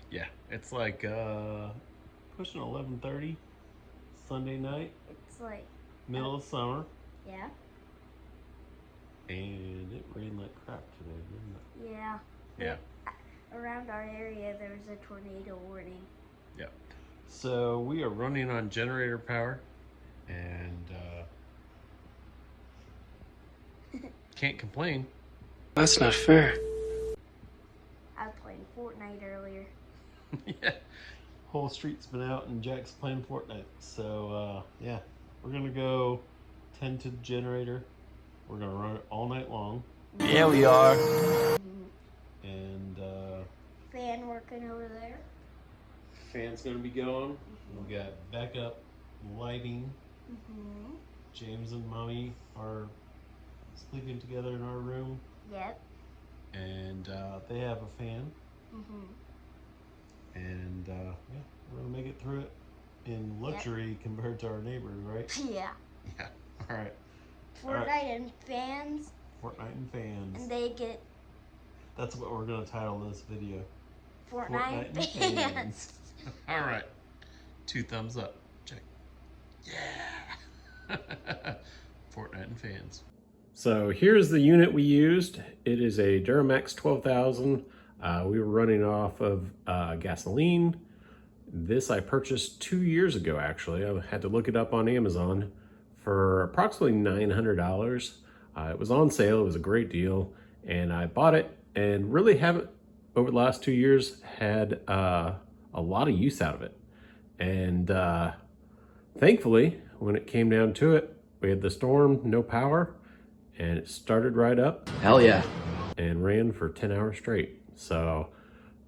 Yeah, it's like pushing 11:30 Sunday night. It's like middle of summer. Yeah. And it rained like crap today, didn't it? Yeah. Yeah. Around our area, there was a tornado warning. Yeah. So we are running on generator power, and can't complain. That's not fair. I was playing Fortnite earlier. Yeah. Whole street's been out and Jack's playing Fortnite. So yeah, we're gonna go tend to the generator. We're gonna run it all night long. Yeah, we are. And fan working over there. Fan's gonna be going. We got backup lighting. James and Mommy are sleeping together in our room. Yep. And they have a fan. And yeah, we're gonna make it through it in luxury compared to our neighbors, right? Yeah. Yeah. All right. Fortnite and fans. Fortnite and fans. And they get. That's what we're gonna title this video. Fortnite and fans. All right. 2 thumbs up. Check. Yeah. Fortnite and fans. So here's the unit we used. It is a DuroMax 12000. We were running off of gasoline. This I purchased 2 years ago, actually. I had to look it up on Amazon for approximately $900. It was on sale. It was a great deal. And I bought it and really haven't, over the last 2 years, had a lot of use out of it. And thankfully, when it came down to it, we had the storm, no power, and it started right up. Hell yeah. And ran for 10 hours straight. So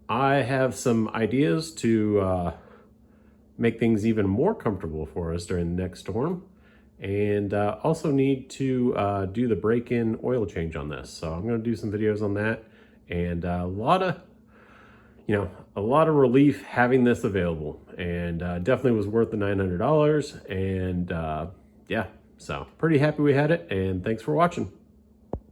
I have some ideas to make things even more comfortable for us during the next storm. And also need to do the break-in oil change on this. So I'm gonna do some videos on that. And a lot of relief having this available. And definitely was worth the $900. And yeah, so pretty happy we had it. And thanks for watching.